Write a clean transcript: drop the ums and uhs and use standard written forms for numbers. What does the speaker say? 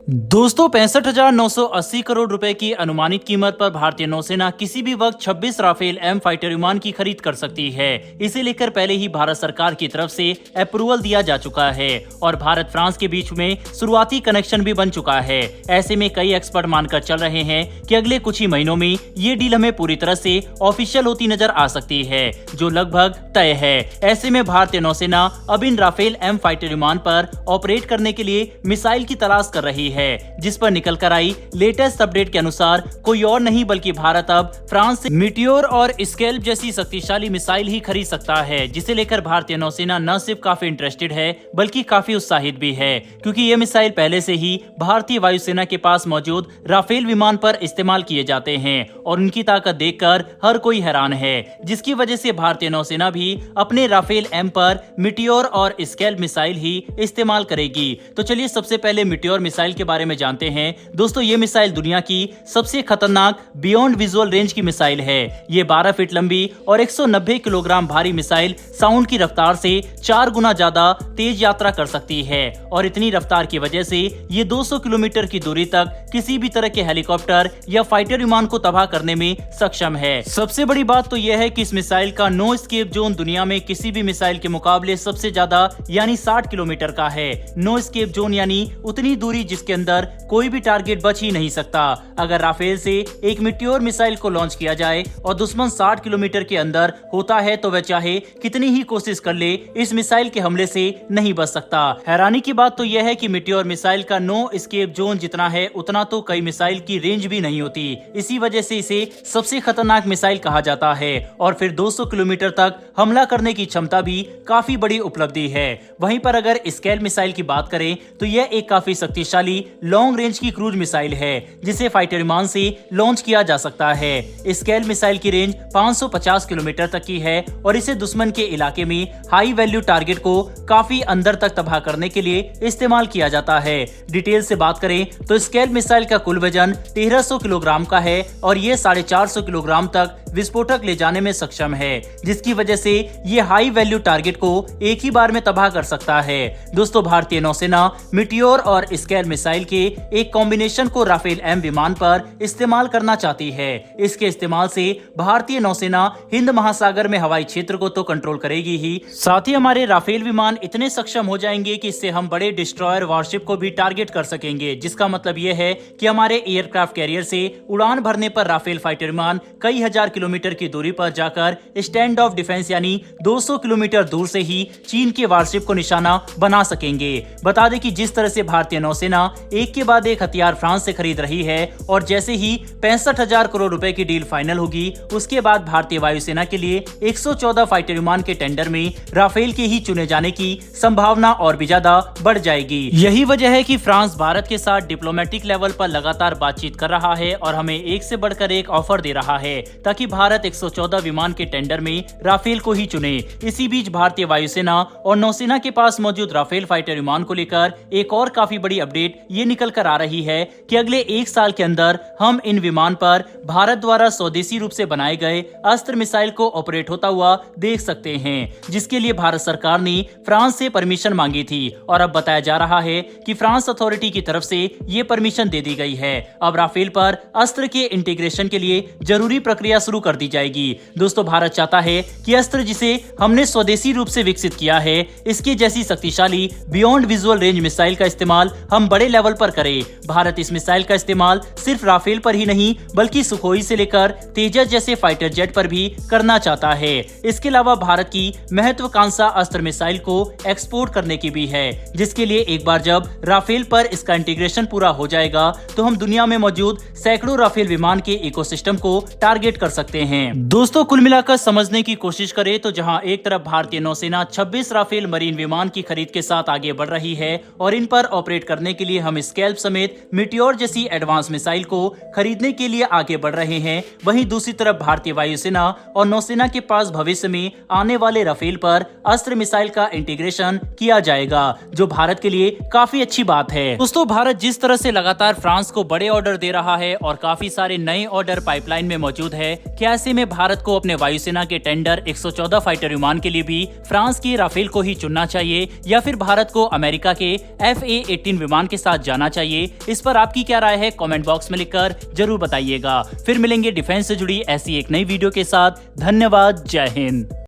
दोस्तों 65,980 करोड़ रुपए की अनुमानित कीमत पर भारतीय नौसेना किसी भी वक्त 26 राफेल एम फाइटर विमान की खरीद कर सकती है। इसे लेकर पहले ही भारत सरकार की तरफ से अप्रूवल दिया जा चुका है और भारत फ्रांस के बीच में शुरुआती कनेक्शन भी बन चुका है। ऐसे में कई एक्सपर्ट मानकर चल रहे हैं कि अगले कुछ ही महीनों में ये डील हमें पूरी तरह से ऑफिशियल होती नजर आ सकती है, जो लगभग तय है। ऐसे में भारतीय नौसेना अब इन राफेल एम फाइटर विमान पर ऑपरेट करने के लिए मिसाइल की तलाश कर रही है, जिस पर निकल कर आई लेटेस्ट अपडेट के अनुसार कोई और नहीं बल्कि भारत अब फ्रांस से मीटियोर और स्कैल्प जैसी शक्तिशाली मिसाइल ही खरीद सकता है, जिसे लेकर भारतीय नौसेना न सिर्फ काफी इंटरेस्टेड है बल्कि काफी उत्साहित भी है, क्योंकि ये मिसाइल पहले से ही भारतीय वायुसेना के पास मौजूद राफेल विमान पर इस्तेमाल किए जाते हैं और उनकी ताकत देखकर हर कोई हैरान है, जिसकी वजह से भारतीय नौसेना भी अपने राफेल एम पर मीटियोर और स्कैल्प मिसाइल ही इस्तेमाल करेगी। तो चलिए सबसे पहले मीटियोर मिसाइल के बारे में जानते हैं। दोस्तों ये मिसाइल दुनिया की सबसे खतरनाक बियॉन्ड विजुअल रेंज की मिसाइल है। ये 12 फीट लंबी और 190 किलोग्राम भारी मिसाइल साउंड की रफ्तार से 4 गुना ज्यादा तेज यात्रा कर सकती है और इतनी रफ्तार की वजह से ये 200 किलोमीटर की दूरी तक किसी भी तरह के हेलीकॉप्टर या फाइटर विमान को तबाह करने में सक्षम है। सबसे बड़ी बात तो यह है कि इस मिसाइल का नो एस्केप जोन दुनिया में किसी भी मिसाइल के मुकाबले सबसे ज्यादा यानी 60 किलोमीटर का है। नो एस्केप जोन यानी उतनी दूरी जिसके अंदर कोई भी टारगेट बच ही नहीं सकता। अगर राफेल से एक मीटियोर मिसाइल को लॉन्च किया जाए और दुश्मन 60 किलोमीटर के अंदर होता है तो वह चाहे कितनी ही कोशिश कर ले, इस मिसाइल के हमले से नहीं बच सकता। हैरानी की बात तो यह है कि मीटियोर मिसाइल का नो एस्केप जोन जितना है उतना तो कई मिसाइल की रेंज भी नहीं होती। इसी वजह से इसे सबसे खतरनाक मिसाइल कहा जाता है और फिर 200 किलोमीटर तक हमला करने की क्षमता भी काफी बड़ी उपलब्धि है। वहीं पर अगर स्कैल्प मिसाइल की बात करें तो यह एक काफी शक्तिशाली लॉन्ग रेंज की क्रूज मिसाइल है, जिसे फाइटर विमान से लॉन्च किया जा सकता है। स्कैल्प मिसाइल की रेंज 550 किलोमीटर तक की है और इसे दुश्मन के इलाके में हाई वैल्यू टारगेट को काफी अंदर तक तबाह करने के लिए इस्तेमाल किया जाता है। डिटेल से बात करें तो स्कैल्प मिसाइल का कुल वजन 1300 किलोग्राम का है और ये 450 किलोग्राम तक विस्फोटक ले जाने में सक्षम है, जिसकी वजह से ये हाई वैल्यू टारगेट को एक ही बार में तबाह कर सकता है। दोस्तों भारतीय नौसेना मीटियोर और स्कैल्प मिसाइल के एक कॉम्बिनेशन को राफेल एम विमान पर इस्तेमाल करना चाहती है। इसके इस्तेमाल से भारतीय नौसेना हिंद महासागर में हवाई क्षेत्र को तो कंट्रोल करेगी ही, साथ ही हमारे राफेल विमान इतने सक्षम हो जाएंगे कि इससे हम बड़े डिस्ट्रॉयर वॉरशिप को भी टारगेट कर सकेंगे, जिसका मतलब यह है कि हमारे एयरक्राफ्ट कैरियर से उड़ान भरने पर राफेल फाइटर विमान कई हजार किलोमीटर की दूरी पर जाकर स्टैंड ऑफ डिफेंस यानी 200 किलोमीटर दूर से ही चीन के वॉरशिप को निशाना बना सकेंगे। बता दें कि जिस तरह से भारतीय नौसेना एक के बाद एक हथियार फ्रांस से खरीद रही है और जैसे ही 65,000 करोड़ रुपए की डील फाइनल होगी उसके बाद भारतीय वायुसेना के लिए 114 फाइटर विमान के टेंडर में राफेल के ही चुने जाने की संभावना और भी ज्यादा बढ़ जाएगी। यही वजह है कि फ्रांस भारत के साथ डिप्लोमेटिक लेवल पर लगातार बातचीत कर रहा है और हमें एक से बढ़कर एक ऑफर दे रहा है ताकि भारत 114 विमान के टेंडर में राफेल को ही चुने। इसी बीच भारतीय वायुसेना और नौसेना के पास मौजूद राफेल फाइटर विमान को लेकर एक और काफी बड़ी अपडेट ये निकल कर आ रही है कि अगले एक साल के अंदर हम इन विमान पर भारत द्वारा स्वदेशी रूप से बनाए गए अस्त्र मिसाइल को ऑपरेट होता हुआ देख सकते हैं, जिसके लिए भारत सरकार ने फ्रांस से परमिशन मांगी थी और अब बताया जा रहा है कि फ्रांस अथॉरिटी की तरफ से ये परमिशन दे दी गई है। अब राफेल पर अस्त्र के इंटीग्रेशन के लिए जरूरी प्रक्रिया शुरू कर दी जाएगी। दोस्तों भारत चाहता है कि अस्त्र जिसे हमने स्वदेशी रूप से विकसित किया है इसके जैसी शक्तिशाली बियॉन्ड विजुअल रेंज मिसाइल का इस्तेमाल हम बड़े लेवल पर करें। भारत इस मिसाइल का इस्तेमाल सिर्फ राफेल पर ही नहीं बल्कि सुखोई से लेकर तेजस जैसे फाइटर जेट पर भी करना चाहता है। इसके अलावा भारत की महत्वाकांक्षा अस्त्र मिसाइल को एक्सपोर्ट करने की भी है, जिसके लिए एक बार जब राफेल पर इसका इंटीग्रेशन पूरा हो जाएगा तो हम दुनिया में मौजूद सैकड़ों राफेल विमान के इकोसिस्टम को टारगेट कर सकते हैं। दोस्तों कुल मिलाकर समझने की कोशिश करें तो जहां एक तरफ भारतीय नौसेना 26 राफेल मरीन विमान की खरीद के साथ आगे बढ़ रही है और इन पर ऑपरेट करने के लिए हम स्कैल्प समेत मीटियोर जैसी एडवांस मिसाइल को खरीदने के लिए आगे बढ़ रहे हैं, वहीं दूसरी तरफ भारतीय वायुसेना और नौसेना के पास भविष्य में आने वाले राफेल पर अस्त्र मिसाइल का इंटीग्रेशन किया जाएगा, जो भारत के लिए काफी अच्छी बात है। दोस्तों भारत जिस तरह से लगातार फ्रांस को बड़े ऑर्डर दे रहा है और काफी सारे नए ऑर्डर पाइपलाइन में मौजूद है, क्या ऐसे में भारत को अपने वायुसेना के टेंडर 114 फाइटर विमान के लिए भी फ्रांस की राफेल को ही चुनना चाहिए या फिर भारत को अमेरिका के FA-18 विमान के साथ साथ जाना चाहिए? इस पर आपकी क्या राय है कमेंट बॉक्स में लिखकर जरूर बताइएगा। फिर मिलेंगे डिफेंस से जुड़ी ऐसी एक नई वीडियो के साथ। धन्यवाद। जय हिंद।